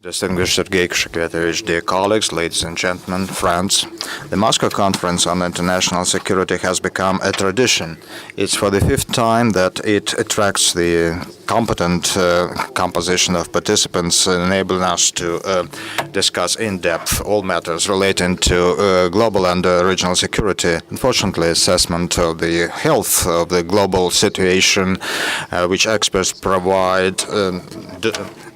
Distinguished Sergey LAVROV, dear colleagues, ladies and gentlemen, friends, the Moscow Conference on International Security has become a tradition. It's for the fifth time that it attracts the competent composition of participants, enabling us to discuss in depth all matters relating to global and regional security. Unfortunately, assessment of the health of the global situation, which experts provide,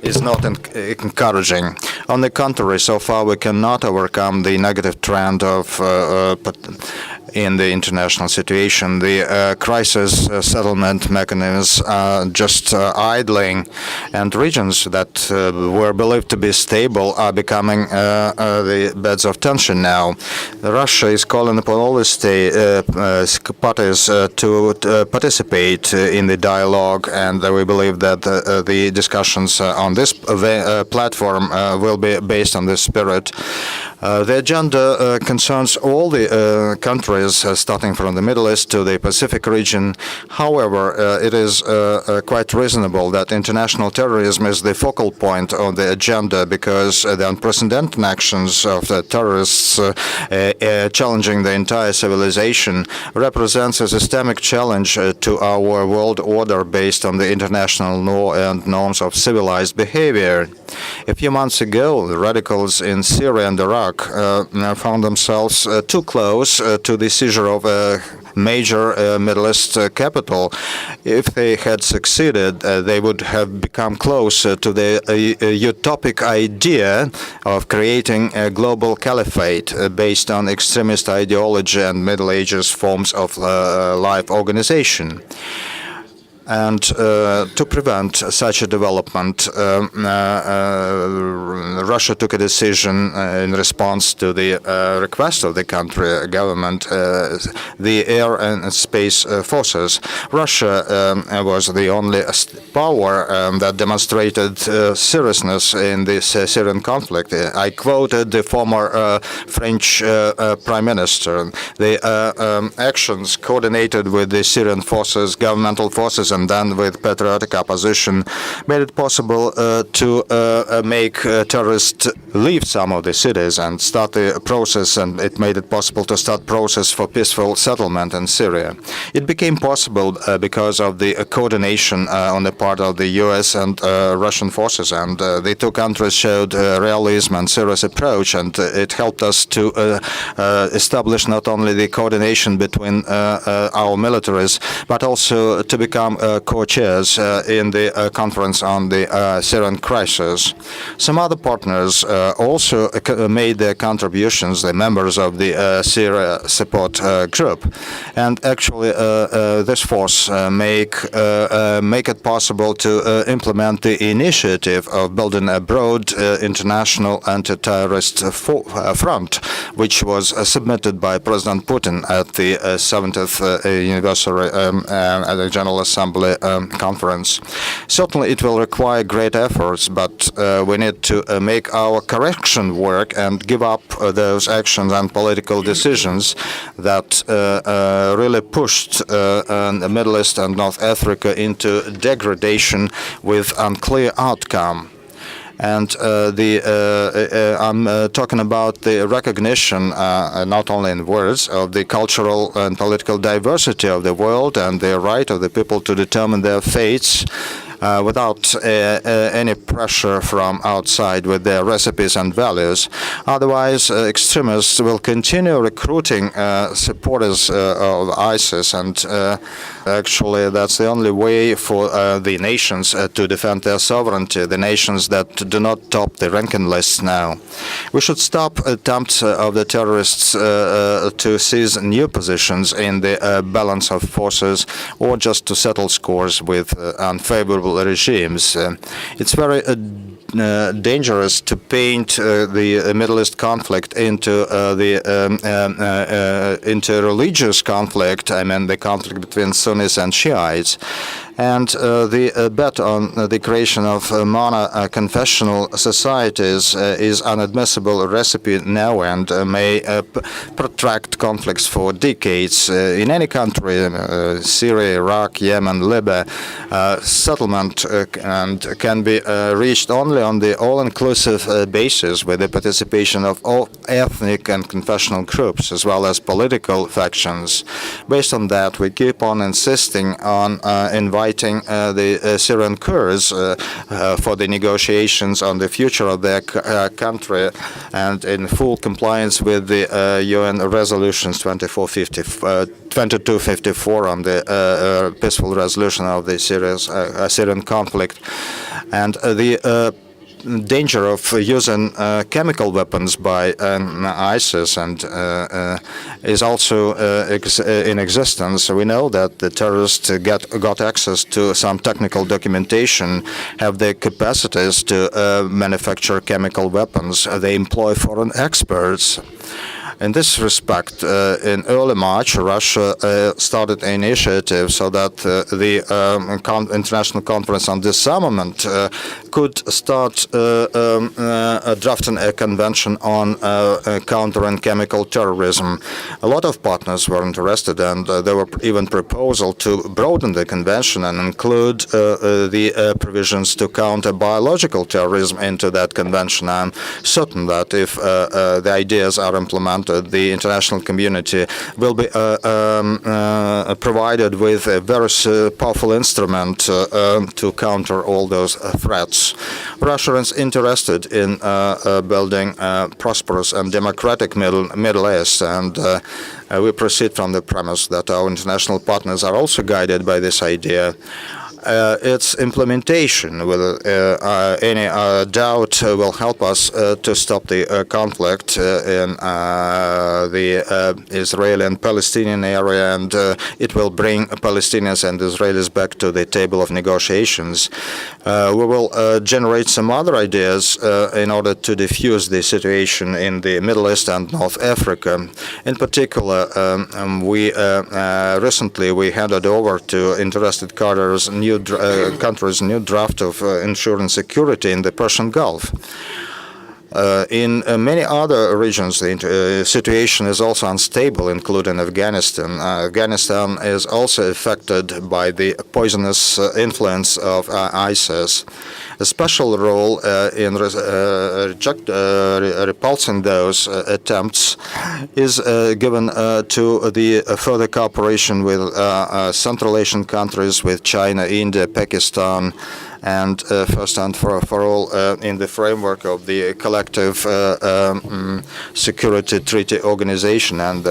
is not encouraging. On the contrary, so far we cannot overcome the negative trend of in the international situation. The crisis settlement mechanisms are just idling, and regions that were believed to be stable are becoming the beds of tension now. Russia is calling upon all the parties to participate in the dialogue, and we believe that the discussions on this platform will be based on this spirit. The agenda concerns all the countries, starting from the Middle East to the Pacific region. However, it is quite reasonable that international terrorism is the focal point of the agenda, because the unprecedented actions of the terrorists challenging the entire civilization represents a systemic challenge to our world order based on the international law and norms of civilized behavior. A few months ago, the radicals in Syria and Iraq found themselves too close to the seizure of a major Middle East capital. If they had succeeded, they would have become closer to the utopic idea of creating a global caliphate based on extremist ideology and Middle Ages forms of life organization. And to prevent such a development, Russia took a decision in response to the request of the country government, the air and space forces. Russia was the only power that demonstrated seriousness in this Syrian conflict. I quoted the former French Prime Minister. The actions coordinated with the Syrian forces, governmental forces, and then with patriotic opposition, made it possible to make terrorists leave some of the cities and start the process, and it made it possible to start process for peaceful settlement in Syria. It became possible because of the coordination on the part of the US and Russian forces, and the two countries showed realism and serious approach, and it helped us to establish not only the coordination between our militaries, but also to become co-chairs in the conference on the Syrian crisis. Some other partners also made their contributions, the members of the Syria support group, and actually this force make it possible to implement the initiative of building a broad international anti-terrorist front, which was submitted by President Putin at the 70th anniversary at the General Assembly conference. Certainly it will require great efforts, but we need to make our correction work and give up those actions and political decisions that really pushed the Middle East and North Africa into degradation with unclear outcome. And I'm talking about the recognition, not only in words, of the cultural and political diversity of the world and the right of the people to determine their fates without any pressure from outside with their recipes and values. Otherwise, extremists will continue recruiting supporters of ISIS, and actually that's the only way for the nations to defend their sovereignty, the nations that do not top the ranking lists now. We should stop attempts of the terrorists to seize new positions in the balance of forces, or just to settle scores with unfavorable regimes. It's very dangerous to paint the Middle East conflict into into religious conflict. I mean the conflict between Sunnis and Shiites. And the bet on the creation of mono-confessional societies is an inadmissible recipe now, and may protract conflicts for decades. In any country, Syria, Iraq, Yemen, Libya, settlement can be reached only on the all-inclusive basis with the participation of all ethnic and confessional groups as well as political factions. Based on that, we keep on insisting on inviting the Syrian Kurds for the negotiations on the future of their country and in full compliance with the UN resolutions 2254 on the peaceful resolution of the Syrian conflict. And the danger of using chemical weapons by ISIS and is also in existence. We know that the terrorists got access to some technical documentation, have the capacities to manufacture chemical weapons. They employ foreign experts. In this respect, in early March, Russia started an initiative so that the International Conference on Disarmament could start drafting a convention on countering chemical terrorism. A lot of partners were interested, and there were even proposals to broaden the convention and include the provisions to counter biological terrorism into that convention. I'm certain that if the ideas are implemented, the international community will be provided with a very powerful instrument to counter all those threats. Russia is interested in building a prosperous and democratic Middle East, and we proceed from the premise that our international partners are also guided by this idea. Its implementation, without any doubt, will help us to stop the conflict in the Israeli and Palestinian area, and it will bring Palestinians and Israelis back to the table of negotiations. We will generate some other ideas in order to diffuse the situation in the Middle East and North Africa. In particular, recently we handed over to interested countries new draft of ensuring security in the Persian Gulf. In many other regions, the situation is also unstable, including Afghanistan. Afghanistan is also affected by the poisonous influence of ISIS. A special role in repulsing those attempts is given to the further cooperation with Central Asian countries, with China, India, Pakistan, and first and for all in the framework of the Collective Security Treaty Organization and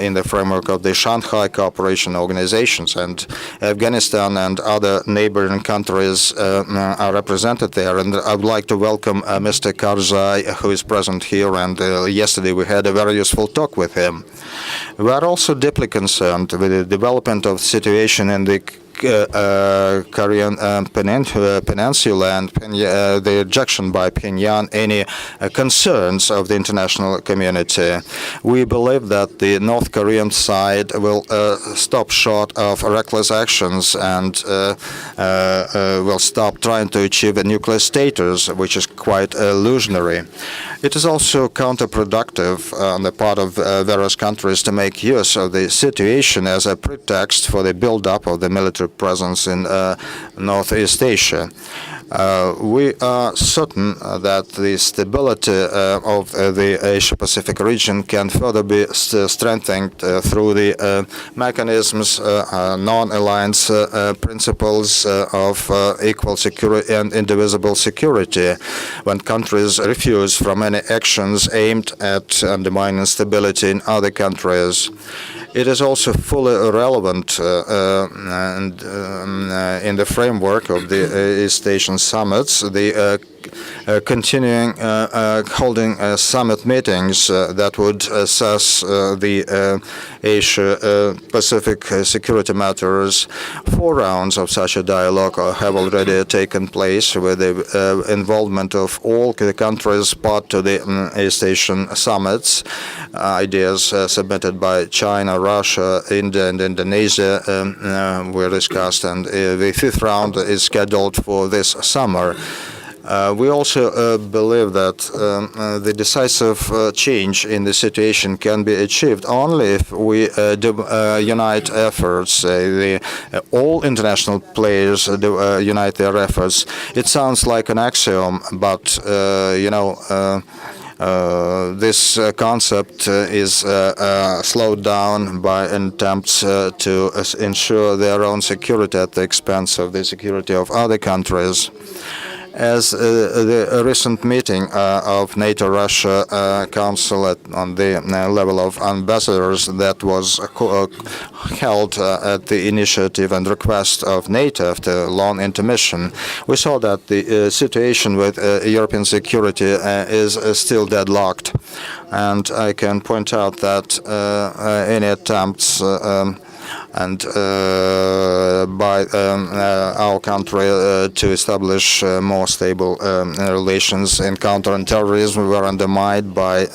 in the framework of the Shanghai Cooperation Organizations. And Afghanistan and other neighboring countries are represented there. And I would like to welcome Mr. Karzai, who is present here, and yesterday we had a very useful talk with him. We are also deeply concerned with the development of the situation in the Korean Peninsula and the rejection by Pyongyang any concerns of the international community. We believe that the North Korean side will stop short of reckless actions and will stop trying to achieve a nuclear status, which is quite illusionary. It is also counterproductive on the part of various countries to make use of the situation as a pretext for the build-up of the military presence in Northeast Asia. We are certain that the stability of the Asia-Pacific region can further be strengthened through the mechanisms, non-alliance principles of equal security and indivisible security, when countries refuse from any actions aimed at undermining stability in other countries. It is also fully relevant and in the framework of the East Asian summits, the continuing holding summit meetings that would assess the Asia-Pacific security matters. 4 rounds of such a dialogue have already taken place with the involvement of all the countries part to the East Asian summits. Ideas submitted by China, Russia, India, and Indonesia were discussed, and the 5th round is scheduled for this summer. We also believe that the decisive change in the situation can be achieved only if we unite efforts. All international players unite their efforts. It sounds like an axiom, but this concept is slowed down by attempts to ensure their own security at the expense of the security of other countries. As the recent meeting of NATO-Russia Council on the level of ambassadors that was held at the initiative and request of NATO after a long intermission, we saw that the situation with European security is still deadlocked. And I can point out that any attempts and by our country to establish more stable relations in countering terrorism were undermined by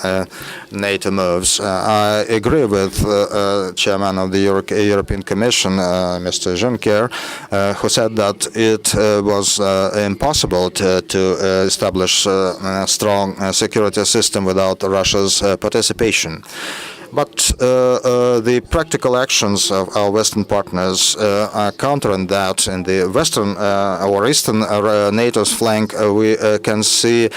NATO moves. I agree with Chairman of the European Commission, Mr. Juncker, who said that it was impossible to establish a strong security system without Russia's participation. But the practical actions of our Western partners are countering that. In the Western or Eastern NATO's flank, we can see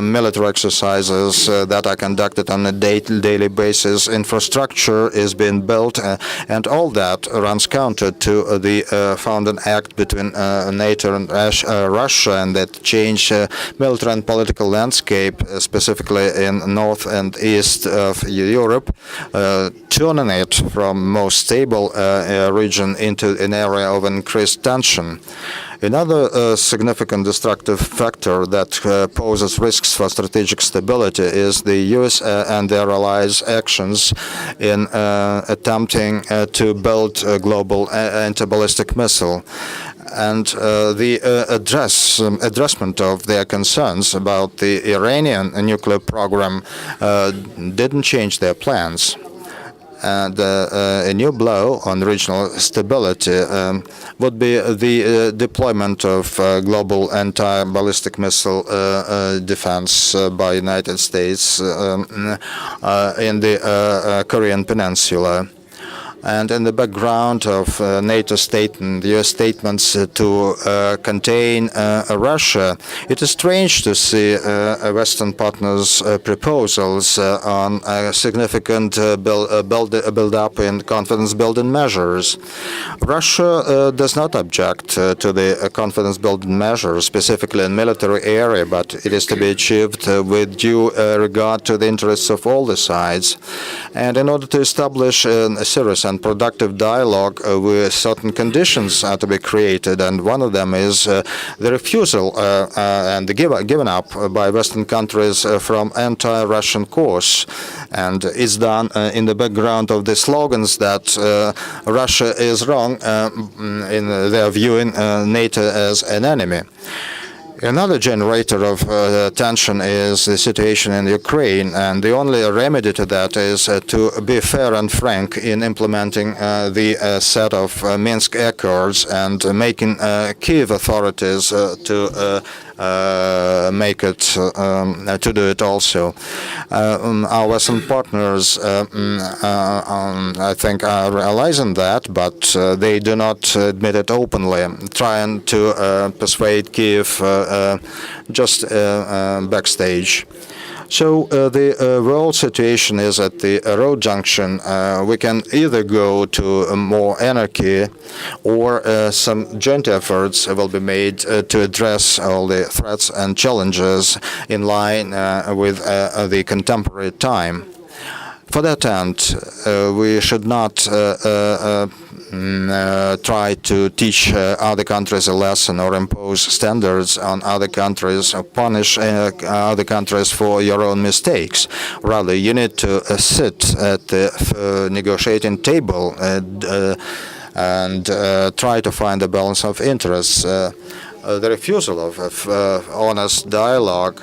military exercises that are conducted on a daily basis. Infrastructure is being built, and all that runs counter to the founding act between NATO and Russia, and that change military and political landscape, specifically in north and east of Europe. Turning it from most stable region into an area of increased tension. Another significant destructive factor that poses risks for strategic stability is the U.S. and their allies' actions in attempting to build a global anti-ballistic missile. And the addressment of their concerns about the Iranian nuclear program didn't change their plans. And a new blow on regional stability would be the deployment of global anti-ballistic missile defense by United States in the Korean Peninsula. And in the background of NATO statement, U.S. statements to contain Russia, it is strange to see Western partners' proposals on significant build-up in confidence-building measures. Russia does not object to the confidence-building measures, specifically in military area, but it is to be achieved with due regard to the interests of all the sides. And in order to establish a serious and productive dialogue, certain conditions are to be created, and one of them is the refusal and the giving up by Western countries from anti-Russian course. And it's done in the background of the slogans that Russia is wrong in their viewing NATO as an enemy. Another generator of tension is the situation in Ukraine, and the only remedy to that is to be fair and frank in implementing the set of Minsk Accords and making Kiev authorities to make it to do it also. Our Western partners, I think, are realizing that, but they do not admit it openly, trying to persuade Kiev just backstage. So the world situation is at the road junction. We can either go to more anarchy, or some joint efforts will be made to address all the threats and challenges in line with the contemporary time. For that end, we should not try to teach other countries a lesson or impose standards on other countries or punish other countries for your own mistakes. Rather, you need to sit at the negotiating table and try to find a balance of interests. The refusal of honest dialogue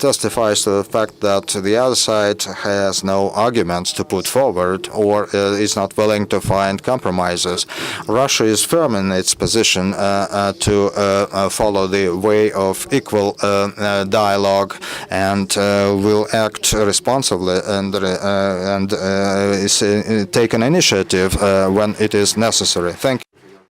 testifies to the fact that the other side has no arguments to put forward or is not willing to find compromises. Russia is firm in its position to follow the way of equal dialogue and will act responsibly and take an initiative when it is necessary. Thank you.